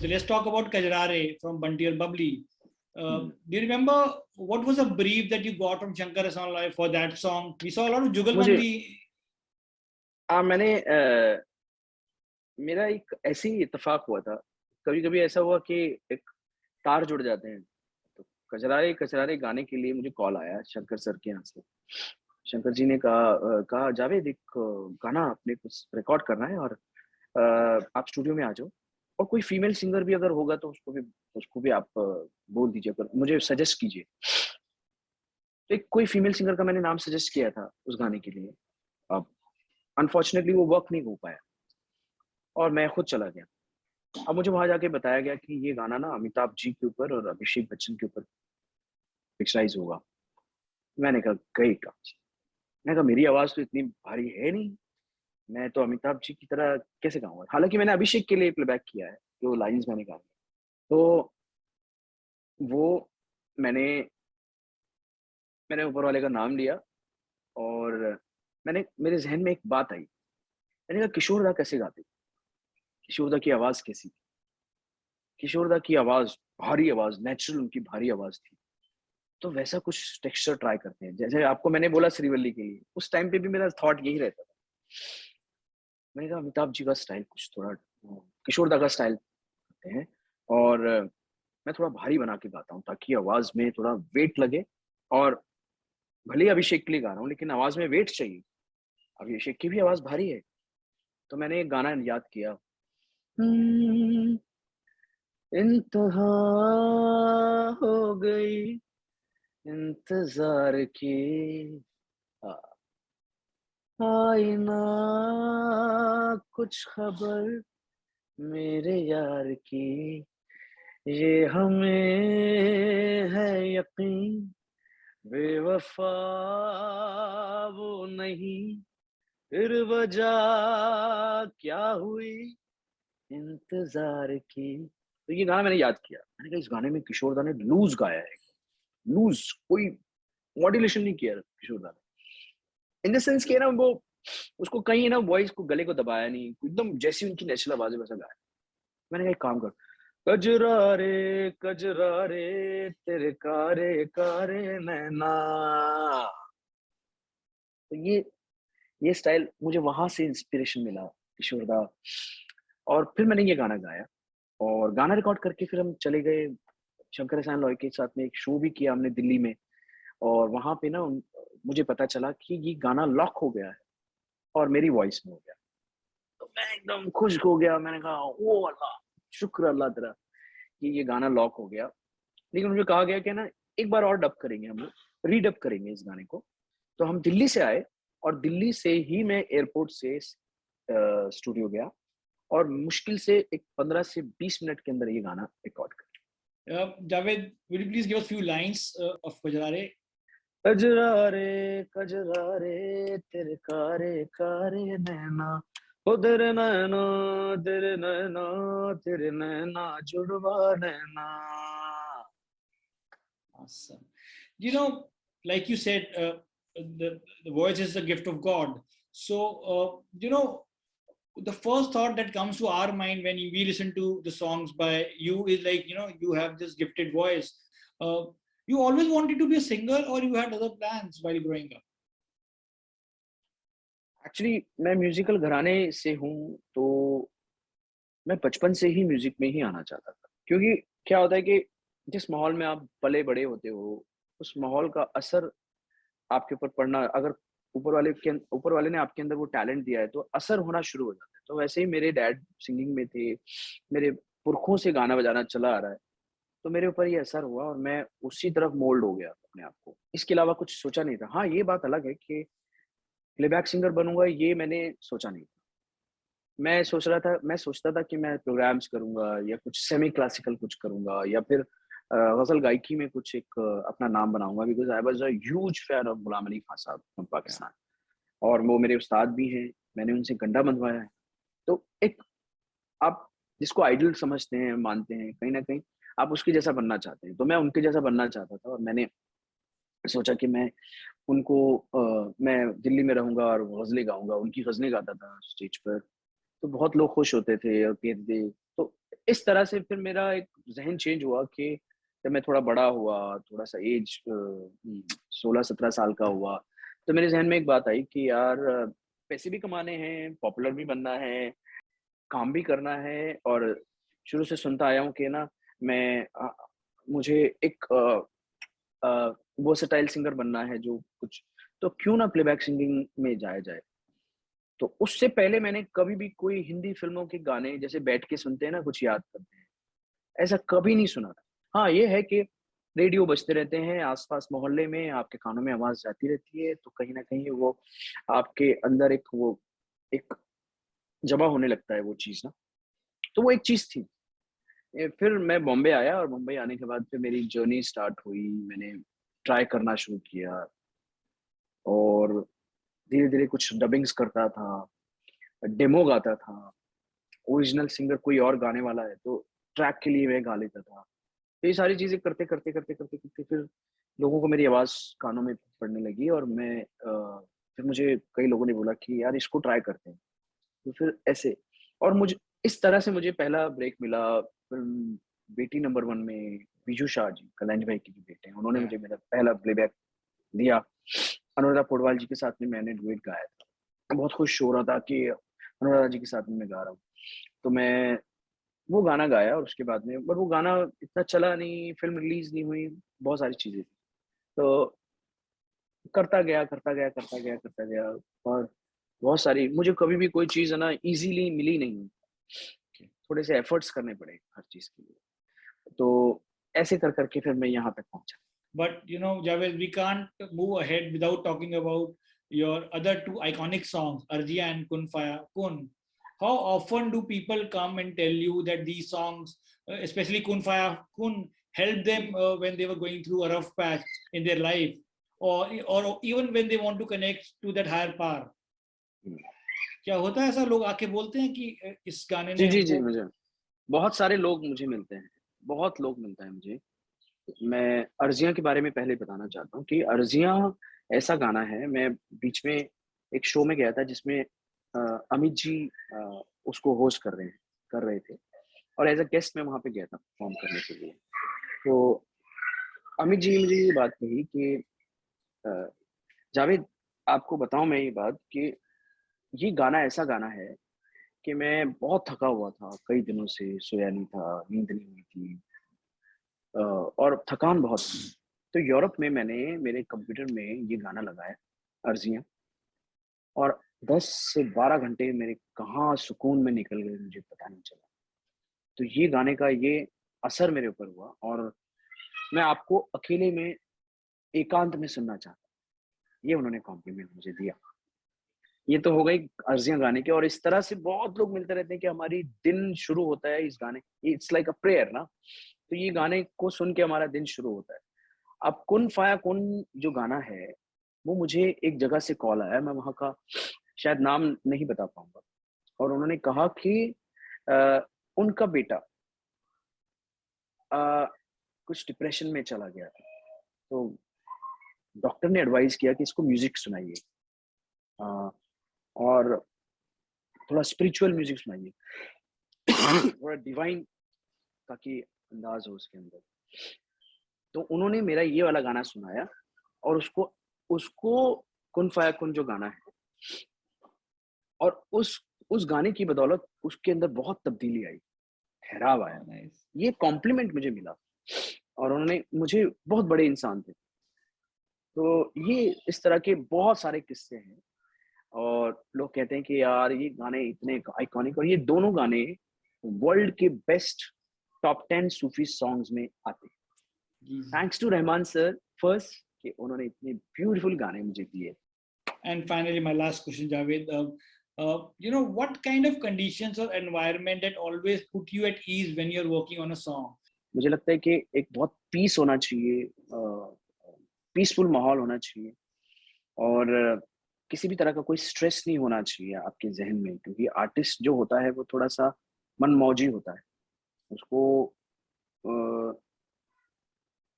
So let's talk about Kajra Re from Bunty or Bubbly. Do you remember what was the brief that you got from Shankar Rasanlai for that song? We saw a lot of Jugalbandi. मेरा एक ऐसे ही इत्तेफाक हुआ था। कभी-कभी ऐसा हुआ कि एक तार जुड़ जाते हैं। तो कजरा रे गाने के लिए मुझे कॉल आया शंकर सर के यहाँ से। शंकर जी ने कहा जावेद एक गाना अपने को रिकॉर्ड करना है और आप स्टूडियो में आ जाओ और कोई फीमेल सिंगर भी अगर होगा तो उसको भी आप बोल दीजिए, पर मुझे सजेस्ट कीजिए। तो एक कोई फीमेल सिंगर का मैंने नाम सजेस्ट किया था उस गाने के लिए। अब अनफॉर्चुनेटली वो वर्क नहीं हो पाया और मैं खुद चला गया। अब मुझे वहां जाके बताया गया कि ये गाना ना अमिताभ जी के ऊपर और अभिषेक बच्चन के ऊपर पिक्चराइज होगा। मैंने कहा गई काम। मैंने कहा मेरी आवाज तो इतनी भारी है नहीं, मैं तो अमिताभ जी की तरह कैसे गाऊंगा। हालांकि मैंने अभिषेक के लिए प्लेबैक किया है, जो लाइंस मैंने गाए, तो वो मैंने ऊपर वाले का नाम लिया और मेरे जहन में एक बात आई। मैंने कहा किशोर दा कैसे गाते, किशोर दा की आवाज कैसी थी। किशोर दा की आवाज भारी आवाज, नेचुरल उनकी भारी आवाज थी। तो वैसा कुछ टेक्सचर ट्राई करते हैं। जैसे आपको मैंने बोला श्रीवल्ली के लिए, उस टाइम पे भी मेरा थॉट यही रहता था। मैंने कहा अमिताभ जी का स्टाइल कुछ थोड़ा किशोर दा का स्टाइल करते हैं और मैं थोड़ा भारी बना के गाता हूँ ताकि आवाज में थोड़ा वेट लगे। और भले ही अभिषेक के लिए गा रहा हूँ लेकिन आवाज में वेट चाहिए, अभिषेक की भी आवाज भारी है। तो मैंने एक गाना याद किया, इंतहा हो गई इंतजार की, आई ना कुछ खबर मेरे यार की, ये हमें है यकीन बेवफा वो नहीं, फिर वजह क्या हुई इंतजार की। तो ये गाना मैंने याद किया। मैंने कहा इस गाने में किशोर दा ने लूज गाया है, लूज, कोई मॉड्यूलेशन नहीं किया किशोर दा ने। इन द सेंस कि ना वो उसको कहीं ना वॉइस को गले को दबाया नहीं, एकदम जैसी उनकी नेचुरल आवाज है वैसा गाया। मैंने कहा एक काम कर, कजरा रे तेरे कारे कारे नैना। तो ये स्टाइल मुझे वहां से इंस्पिरेशन मिला किशोर दा। और फिर मैंने ये गाना गाया और गाना रिकॉर्ड करके फिर हम चले गए शंकर एहसान लॉय के साथ में एक शो भी किया हमने दिल्ली में। और वहां पे ना मुझे पता चला कि ये गाना लॉक हो गया है और मेरी वॉइस में हो गया। तो मैं एकदम खुश हो गया। मैंने कहा ओ अल्लाह, शुक्र अल्लाह तेरा कि ये गाना लॉक हो गया। लेकिन मुझे कहा गया कि ना एक बार और डब करेंगे, हम लोग रीडब करेंगे इस गाने को। तो हम दिल्ली से आए और दिल्ली से ही मैं एयरपोर्ट से स्टूडियो गया और मुश्किल से एक 15 से 20 मिनट के अंदर ये गाना रिकॉर्ड कर। Javed, will you please give us few lines of Kajra Re? कजरा रे तेरे कारे कारे नैना, ओ तेरे नैना जुड़वा नैना। Awesome. You know, like you said, the voice is a gift of God. So, the first thought that comes to our mind when we listen to the songs by you is like, you have this gifted voice. You always wanted to be a singer or you had other plans while growing up? Actually मैं musical घराने से हूँ, तो मैं बचपन से ही music में ही आना चाहता था। क्योंकि क्या होता है कि जिस माहौल में आप पले बड़े होते हो, उस माहौल का असर आपके ऊपर पड़ना, अगर ऊपर वाले ने आपके अंदर वो टैलेंट दिया है तो असर होना शुरू हो जाता है। तो वैसे ही मेरे डैड सिंगिंग में थे, मेरे पुरखों से गाना बजाना चला आ रहा है, तो मेरे ऊपर ये असर हुआ और मैं उसी तरफ मोल्ड हो गया अपने आप को। इसके अलावा कुछ सोचा नहीं था। हाँ, ये बात अलग है कि प्लेबैक सिंगर बनूंगा, ये मैंने सोचा नहीं था। मैं सोचता था कि मैं प्रोग्राम्स करूंगा या कुछ सेमी क्लासिकल कुछ करूंगा या फिर गजल गायकी में कुछ एक अपना नाम बनाऊंगा। Because I was a huge fan of Ghulam Ali Khan Sahab from Pakistan, और वो मेरे उस्ताद भी हैं, मैंने उनसे गंडा बंधवाया है। तो एक आप जिसको आइडल समझते हैं, मानते हैं, कहीं ना कहीं आप उसके जैसा बनना चाहते हैं। तो मैं उनके जैसा बनना चाहता था और मैंने सोचा कि मैं दिल्ली में रहूंगा और गजलें गाऊंगा, उनकी गजलें गाता था स्टेज पर। तो बहुत लोग खुश होते थे और कहते थे। तो इस तरह से फिर मेरा एक ज़हन चेंज हुआ कि जब मैं थोड़ा बड़ा हुआ, थोड़ा सा एज 16-17 साल का हुआ, तो मेरे ज़हन में एक बात आई कि यार पैसे भी कमाने हैं, पॉपुलर भी बनना है, काम भी करना है। और शुरू से सुनता आया हूँ कि ना मैं मुझे एक वर्सेटाइल सिंगर बनना है जो कुछ, तो क्यों ना प्लेबैक सिंगिंग में जाया जाए। तो उससे पहले मैंने कभी भी कोई हिंदी फ़िल्मों के गाने जैसे बैठ के सुनते हैं ना, कुछ याद करते हैं, ऐसा कभी नहीं सुना था। हाँ, ये है कि रेडियो बजते रहते हैं आस-पास मोहल्ले में, आपके कानों में आवाज़ जाती रहती है, तो कहीं न कहीं वो आपके अंदर एक जमा होने लगता है वो चीज़ ना, तो वो एक चीज़ थी। फिर मैं बॉम्बे आया और मुंबई आने के बाद फिर मेरी जर्नी स्टार्ट हुई। मैंने ट्राई करना शुरू किया और धीरे-धीरे कुछ डबिंग्स करता था, डेमो गाता था, ओरिजिनल सिंगर कोई और गाने वाला है तो ट्रैक के लिए मैं गा लेता था। तो ये सारी चीज़ें करते फिर लोगों को मेरी आवाज़ कानों में पड़ने लगी और फिर मुझे कई लोगों ने बोला कि यार इसको ट्राई करते हैं। तो फिर ऐसे और मुझे इस तरह से मुझे पहला ब्रेक मिला फ़िल्म बेटी नंबर 1 में। बीजू शाह जी, कल्याण भाई के जो बेटे हैं, उन्होंने मुझे मेरा पहला प्लेबैक दिया। अनुराधा पौडवाल जी के साथ में मैंने डुएट गाया था। मैं बहुत खुश हो रहा था कि अनुराधा जी के साथ में मैं गा रहा हूँ। तो मैं वो गाना गाया और उसके बाद में, पर वो गाना इतना चला नहीं, फ़िल्म रिलीज़ नहीं हुई, बहुत सारी चीज़ें थी। तो करता गया और बहुत सारी मुझे कभी भी कोई चीज़ है ना ईज़िली मिली नहीं। थोड़े से एफर्ट्स करने पड़े हर चीज़ के लिए। तो ऐसे कर के फिर मैं यहाँ तक पहुँचा। But you know, Javed, we can't move ahead without talking about your other two iconic songs, Arziyaan and Kun Faya Kun. How often do people come and tell you that these songs, especially Kun Faya Kun, helped them when they were going through a rough patch in their life, or even when they want to connect to that higher power? क्या होता है ऐसा, लोग आके बोलते हैं कि इस गाने जी, ने जी, जी, हमको। मुझे बहुत सारे लोग मुझे मिलते हैं, बहुत लोग मिलते हैं मुझे। मैं अर्ज़ियाँ के बारे में पहले बताना चाहता हूँ कि अर्ज़ियाँ ऐसा गाना है, मैं बीच में एक शो में गया था जिसमें अमित जी उसको होस्ट कर रहे थे और एज़ अ गेस्ट मैं वहाँ पे गया था परफ़ॉर्म करने के लिए। तो अमित जी ने मुझे ये बात कही कि अ, जावेद, आपको बताऊँ मैं ये बात कि ये गाना ऐसा गाना है कि मैं बहुत थका हुआ था, कई दिनों से सोया नहीं था, नींद नहीं हुई थी और थकान बहुत थी। तो यूरोप में मैंने मेरे कंप्यूटर में ये गाना लगाया, अर्ज़ियाँ, और 10 से 12 घंटे मेरे कहाँ सुकून में निकल गए मुझे पता नहीं चला। तो ये गाने का ये असर मेरे ऊपर हुआ और मैं आपको अकेले में, एकांत में सुनना चाहता हूँ। ये उन्होंने कॉम्प्लीमेंट मुझे दिया। ये तो हो गई अर्ज़ियाँ गाने की और इस तरह से बहुत लोग मिलते रहते हैं कि हमारी दिन शुरू होता है इस गाने, इट्स लाइक अ प्रेयर ना, तो ये गाने को सुन के हमारा दिन शुरू होता है। अब कुन फाया कुन जो गाना है, वो मुझे एक जगह से कॉल आया, मैं वहाँ का शायद नाम नहीं बता पाऊँगा और उन्होंने कहा कि उनका बेटा अ, कुछ डिप्रेशन में चला गया था, तो डॉक्टर ने एडवाइस किया कि इसको म्यूज़िक सुनाइए और थोड़ा स्पिरिचुअल म्यूज़िक सुनाइए, थोड़ा डिवाइन, ताकि अंदाज़ हो उसके अंदर। तो उन्होंने मेरा ये वाला गाना सुनाया और उसको उसको कुन फाया कुन जो गाना है और उस गाने की बदौलत उसके अंदर बहुत तब्दीली आई, ठहराव आया। Nice. ये कॉम्प्लीमेंट मुझे मिला और उन्होंने मुझे, बहुत बड़े इंसान थे। तो ये इस तरह के बहुत सारे किस्से हैं और लोग कहते हैं कि यार ये गाने इतने आइकॉनिक, और ये दोनों गाने वर्ल्ड के बेस्ट टॉप 10 सूफी सॉन्ग्स में आते हैं। Thanks to Rahman sir first कि उन्होंने इतने ब्यूटीफुल गाने मुझे दिए। And finally, my last question, Javed. You know, what kind of conditions or environment that always put you at ease when you're working on a song? मुझे लगता है कि एक बहुत पीस होना चाहिए, पीसफुल माहौल होना चाहिए और किसी भी तरह का कोई स्ट्रेस नहीं होना चाहिए आपके ज़हन में, क्योंकि आर्टिस्ट जो होता है वो थोड़ा-सा मनमौजी होता है। उसको अ,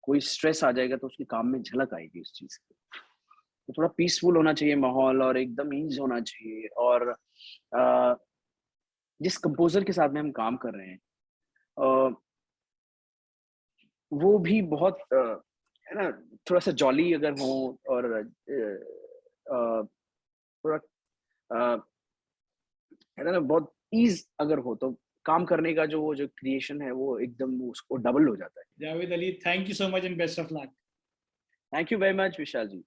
कोई स्ट्रेस आ जाएगा तो उसके काम में झलक आएगी उस चीज़ की। तो थोड़ा पीसफुल होना चाहिए माहौल और एकदम ईज़ होना चाहिए और जिस कंपोज़र के साथ में हम काम कर रहे हैं, वो भी बहुत है ना, थोड़ा सा जॉली अगर हो और थोड़ा है ना, बहुत ईज अगर हो तो काम करने का जो वो जो क्रिएशन है वो एकदम उसको डबल हो जाता है। Javed Ali, thank you so much and best of luck. Thank you very much Vishal ji.